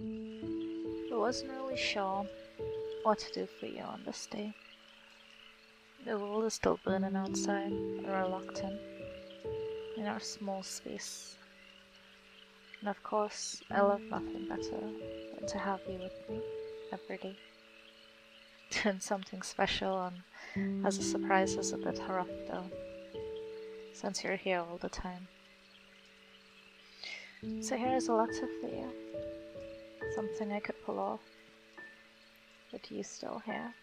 I wasn't really sure what to do for you on this day. The world is still burning outside, and we're locked in our small space. And of course, I love nothing better than to have you with me every day. Doing something special and as a surprise is a bit rough though, since you're here all the time. So here's a letter for you. Something I could pull off, with you still here.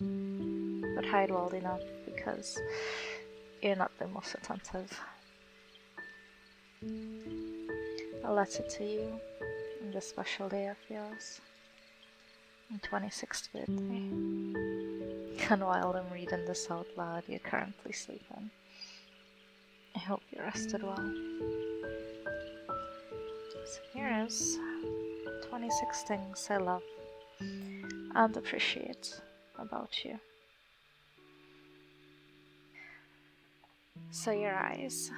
But hide well enough because you're not the most attentive. A letter to you on this special day of yours, your 26th birthday. And while I'm reading this out loud, you're currently sleeping. I hope you rested well. So here's 26 things I love and appreciate about you. So your eyes,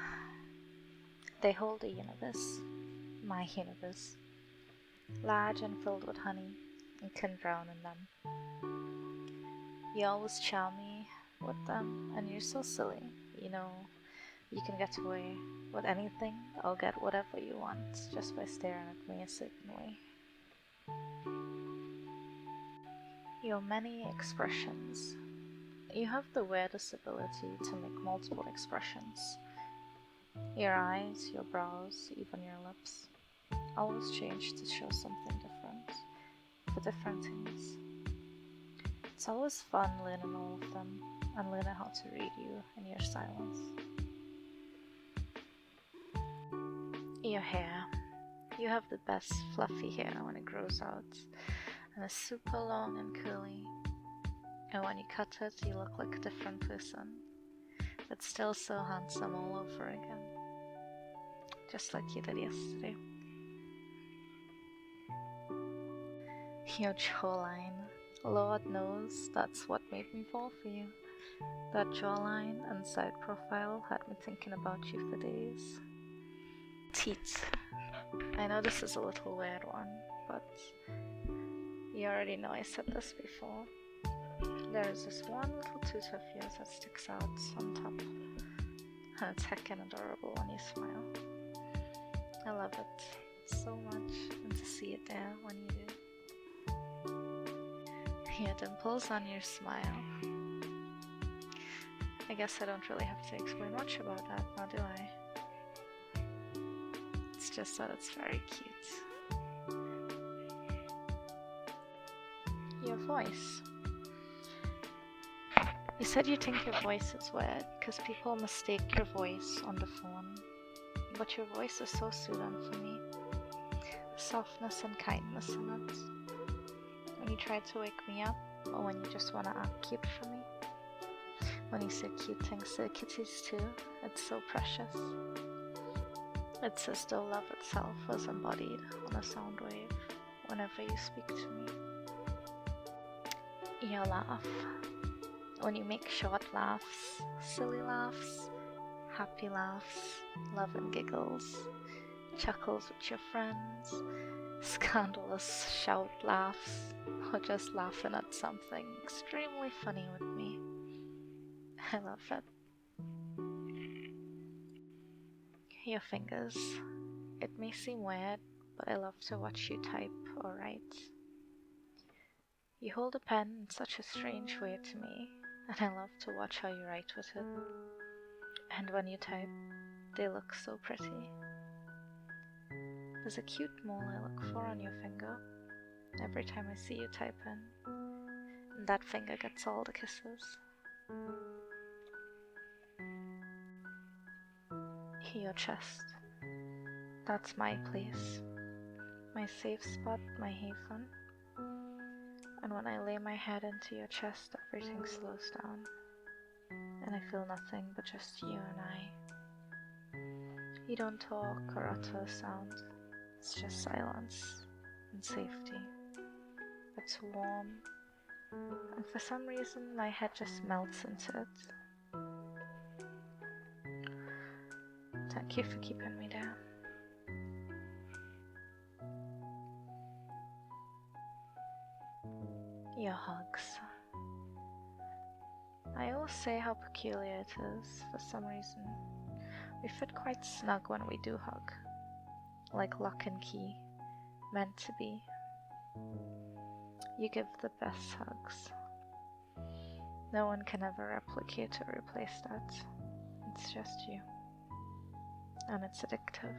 they hold the universe, my universe, large and filled with honey, and can drown in them. You always charm me with them, and you're so silly. You know, you can get away with anything or get whatever you want just by staring at me a certain way. Your many expressions. You have the weirdest ability to make multiple expressions. Your eyes, your brows, even your lips always change to show something different, for different things. It's always fun learning all of them and learning how to read you in your silence. Your hair. You have the best fluffy hair when it grows out, and it's super long and curly. And when you cut it, you look like a different person, but still so handsome all over again. Just like you did yesterday. Your jawline. Lord knows that's what made me fall for you. That jawline and side profile had me thinking about you for days. Teeth. I know this is a little weird one, but you already know I said this before. There is this one little tooth of yours that sticks out on top, and it's heckin' adorable when you smile. I love it so much, and to see it there when you do. Your dimples on your smile. I guess I don't really have to explain much about that, now do I? It's just that it's very cute. Your voice. You said you think your voice is weird because people mistake your voice on the phone, but your voice is so soothing for me. The softness and kindness in it. When you try to wake me up, or when you just want to act cute for me. When you say cute things to the kitties too, it's so precious. It's as though love itself was embodied on a sound wave whenever you speak to me. Your laugh. When you make short laughs, silly laughs, happy laughs, love and giggles, chuckles with your friends, scandalous shout laughs, or just laughing at something extremely funny with me. I love it. Your fingers. It may seem weird, but I love to watch you type or write. You hold a pen in such a strange way to me, and I love to watch how you write with it. And when you type, they look so pretty. There's a cute mole I look for on your finger every time I see you type in, and that finger gets all the kisses. Your chest. That's my place, my safe spot, my haven. And when I lay my head into your chest, everything slows down, and I feel nothing but just you and I. You don't talk or utter a sound, it's just silence and safety. It's warm, and for some reason my head just melts into it. Thank you for keeping me there. your hugs. I always say how peculiar it is. For some reason, we fit quite snug when we do hug. Like lock and key. Meant to be. You give the best hugs. No one can ever replicate or replace that. It's just you. And it's addictive.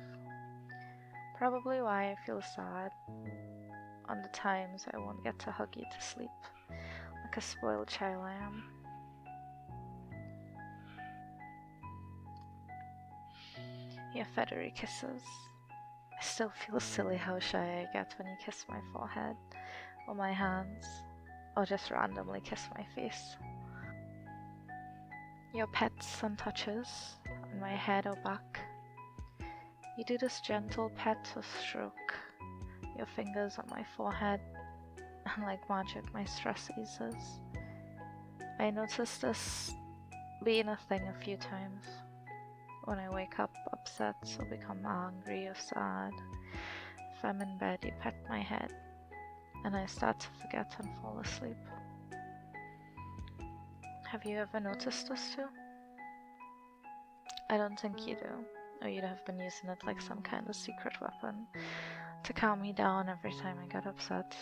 Probably why I feel sad on the times I won't get to hug you to sleep. Like a spoiled child I am. Your feathery kisses. I still feel silly how shy I get when you kiss my forehead, or my hands, or just randomly kiss my face. Your pets and touches on my head or back. You do this gentle pet or stroke, your fingers on my forehead, and like magic my stress eases. I noticed this being a thing a few times. When I wake up upset or become angry or sad, if I'm in bed you pet my head and I start to forget and fall asleep. Have you ever noticed this too? I don't think you do, or you'd have been using it like some kind of secret weapon to calm me down every time I get upset.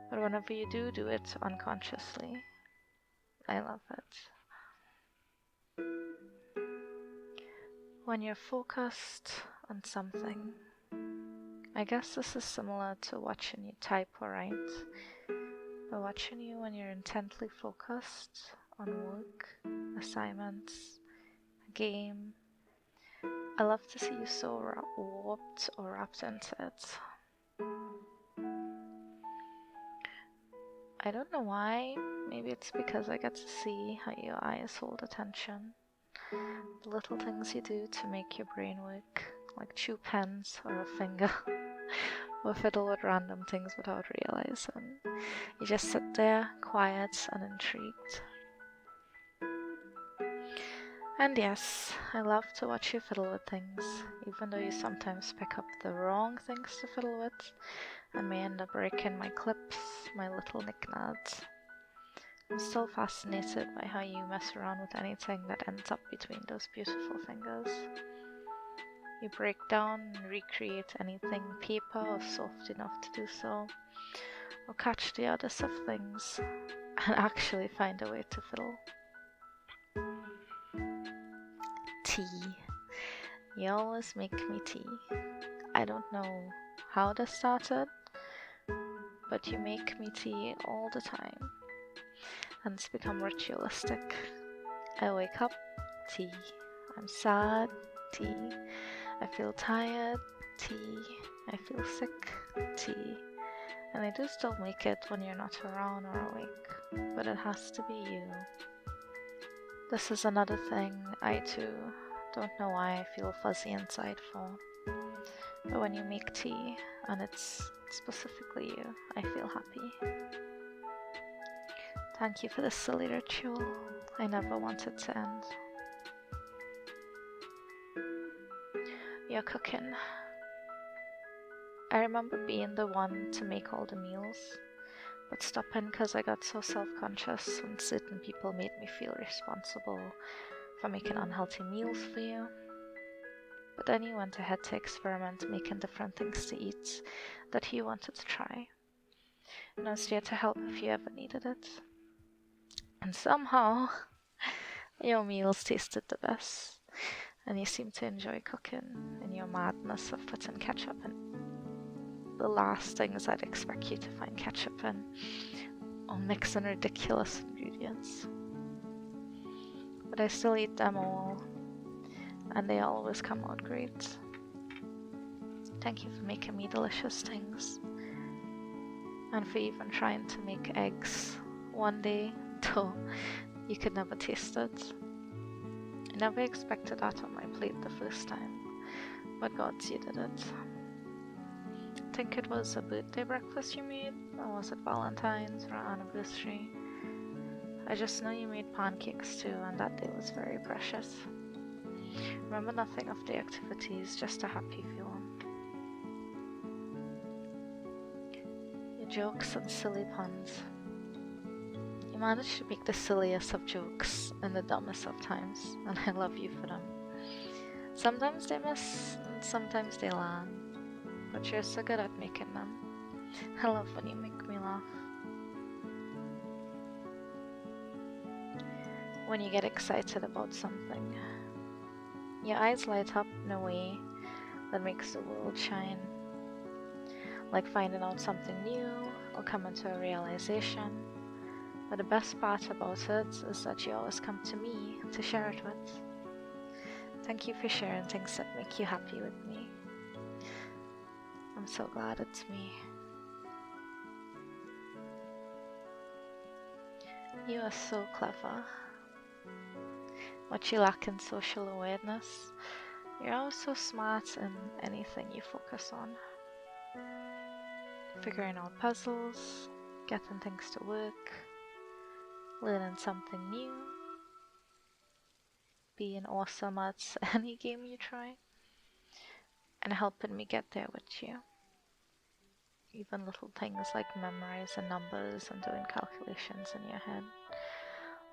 But whenever you do it unconsciously, I love it. When you're focused on something, I guess this is similar to watching you type or write, but watching you when you're intently focused on work, assignments, a game. I love to see you so warped or wrapped into it. I don't know why, maybe it's because I get to see how your eyes hold attention. The little things you do to make your brain work, like chew pens or a finger, or fiddle with random things without realizing. You just sit there, quiet and intrigued. And yes, I love to watch you fiddle with things, even though you sometimes pick up the wrong things to fiddle with, and may end up breaking my clips, my little knickknacks. I'm still fascinated by how you mess around with anything that ends up between those beautiful fingers. You break down and recreate anything paper or soft enough to do so, or catch the others of things and actually find a way to fiddle. Tea. You always make me tea. I don't know how this started, but you make me tea all the time. And it's become ritualistic. I wake up, tea. I'm sad, tea. I feel tired, tea. I feel sick, tea. And I do still make it when you're not around or awake, but it has to be you. This is another thing I too don't know why I feel fuzzy inside for. But when you make tea, and it's specifically you, I feel happy. Thank you for this silly ritual. I never want it to end. You're cooking. I remember being the one to make all the meals, but stopping because I got so self-conscious when certain people made me feel responsible for making unhealthy meals for you. But then you went ahead to experiment making different things to eat that you wanted to try. And I was there to help if you ever needed it. And somehow, your meals tasted the best, and you seem to enjoy cooking in your madness of putting ketchup in the last things I'd expect you to find ketchup in, or mixing ridiculous ingredients. But I still eat them all, and they always come out great. Thank you for making me delicious things, and for even trying to make eggs one day, though you could never taste it. I never expected that on my plate the first time, but gods, you did it. I think it was a birthday breakfast you made, or was it Valentine's or anniversary? I just know you made pancakes too, and that day was very precious. Remember nothing of the activities, just a happy feeling. You Jokes and silly puns. You manage to make the silliest of jokes in the dumbest of times, and I love you for them. Sometimes they miss, and sometimes they land, but you're so good at making them. I love when you make me laugh. When you get excited about something, your eyes light up in a way that makes the world shine. Like finding out something new or coming to a realization. But the best part about it is that you always come to me to share it with. Thank you for sharing things that make you happy with me. I'm so glad it's me. You are so clever. What you lack in social awareness, you're always so smart in anything you focus on. Figuring out puzzles, getting things to work, learning something new, being awesome at any game you try, and helping me get there with you. Even little things like memorizing numbers and doing calculations in your head.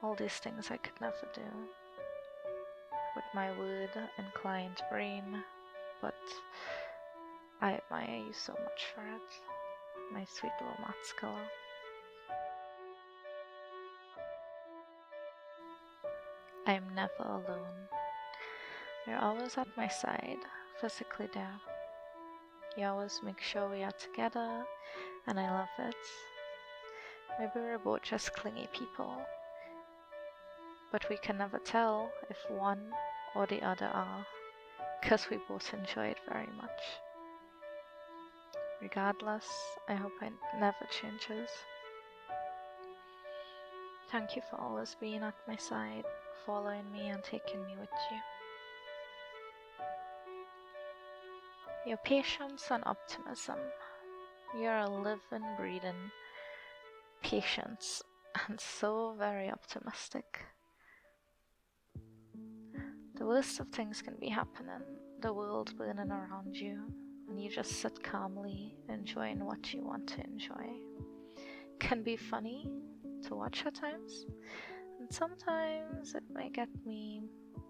All these things I could never do with my word-inclined brain, but I admire you so much for it, my sweet little maths girl. I am never alone. You're always at my side, physically there. You always make sure we are together, and I love it. Maybe we're both just clingy people, but we can never tell if one or the other are, because we both enjoy it very much. Regardless, I hope it never changes. Thank you for always being at my side, following me and taking me with you. Your patience and optimism. You're a living, breathing patience and so very optimistic. The worst of things can be happening, the world burning around you, and you just sit calmly enjoying what you want to enjoy. Can be funny to watch at times, and sometimes it may get me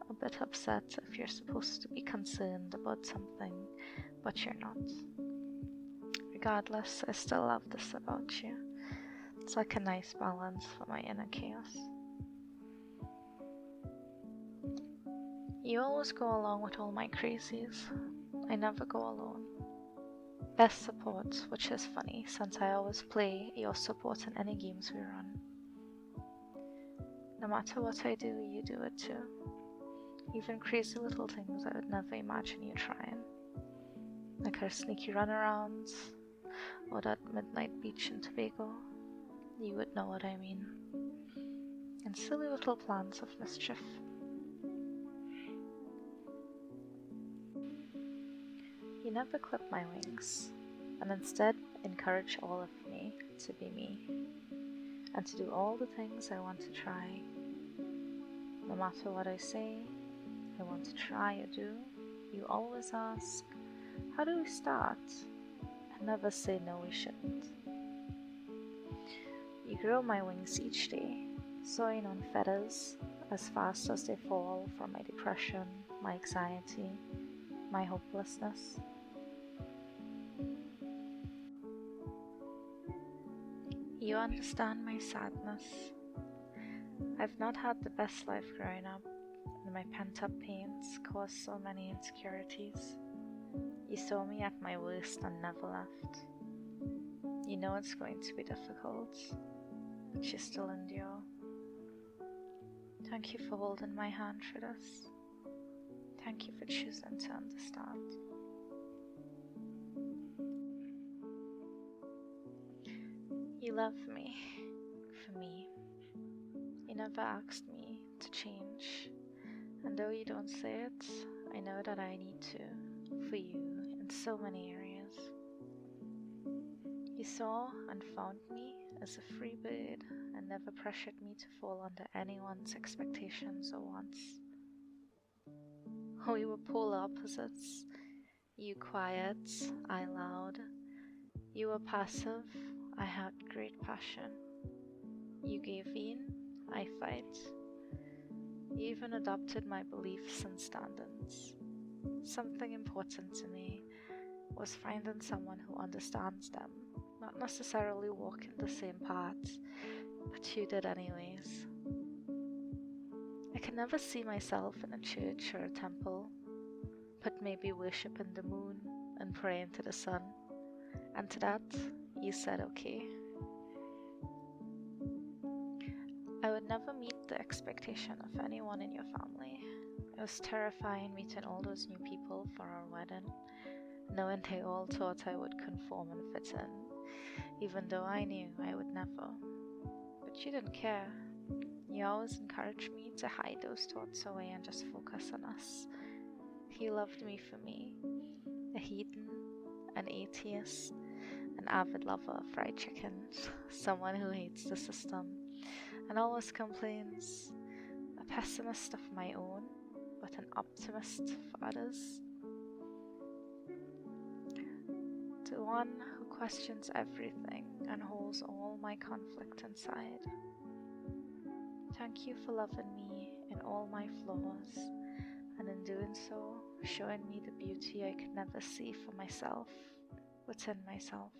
a bit upset if you're supposed to be concerned about something, but you're not. Regardless, I still love this about you. It's like a nice balance for my inner chaos. You always go along with all my crazies. I never go alone. Best support, which is funny since I always play your support in any games we run. No matter what I do, you do it too. Even crazy little things I would never imagine you trying. Like our sneaky runarounds, or that midnight beach in Tobago. You would know what I mean. And silly little plans of mischief. You never clip my wings, and instead encourage all of me to be me, and to do all the things I want to try. No matter what I say, I want to try or do, you always ask, how do we start? I never say no, we shouldn't. You grow my wings each day, soaring on feathers as fast as they fall from my depression, my anxiety, my hopelessness. You understand my sadness. I've not had the best life growing up, and my pent-up pains caused so many insecurities. You saw me at my worst and never left. You know it's going to be difficult, but you still endure. Thank you for holding my hand through this. Thank you for choosing to understand. You love me for me. You never asked me to change, and though you don't say it, I know that I need to, for you, in so many areas. You saw and found me as a free bird and never pressured me to fall under anyone's expectations or wants. We were polar opposites. You quiet, I loud. You were passive, I had great passion. You gave in, I fight. You even adopted my beliefs and standards. Something important to me was finding someone who understands them, not necessarily walking the same path, but you did anyways. I can never see myself in a church or a temple, but maybe worshiping the moon and praying to the sun. And to that, you said okay. I would never meet the expectation of anyone in your family. It was terrifying meeting all those new people for our wedding, knowing they all thought I would conform and fit in, even though I knew I would never. But you didn't care. You always encouraged me to hide those thoughts away and just focus on us. You loved me for me, a heathen, an atheist, an avid lover of fried chicken, someone who hates the system and always complains, a pessimist of my own, but an optimist for others. The one who questions everything and holds all my conflict inside. Thank you for loving me in all my flaws, and in doing so, showing me the beauty I could never see for myself, within myself.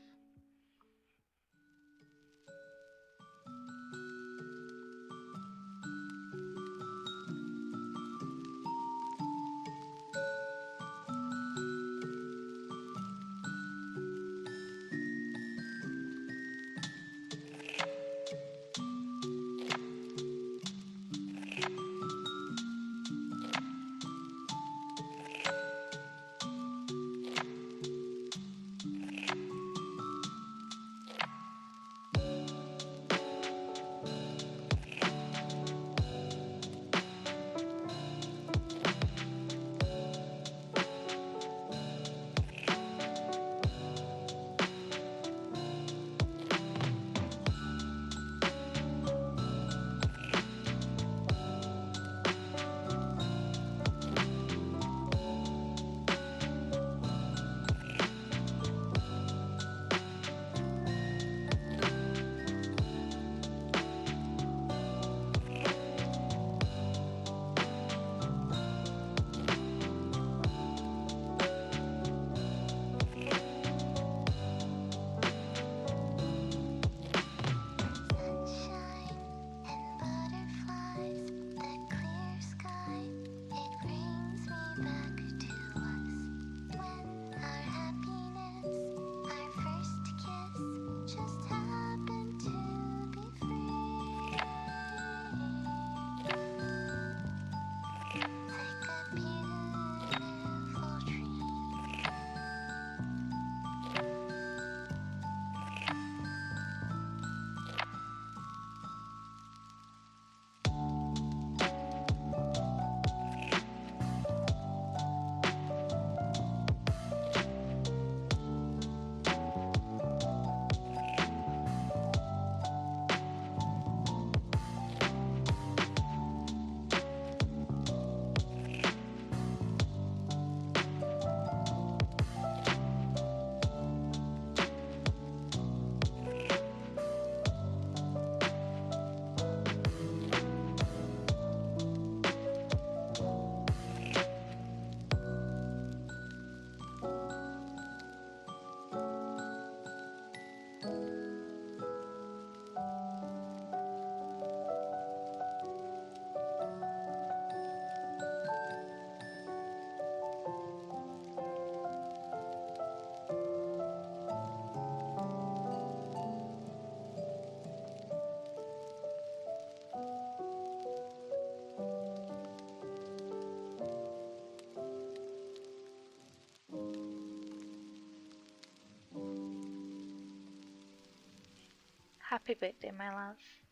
Happy birthday, my love.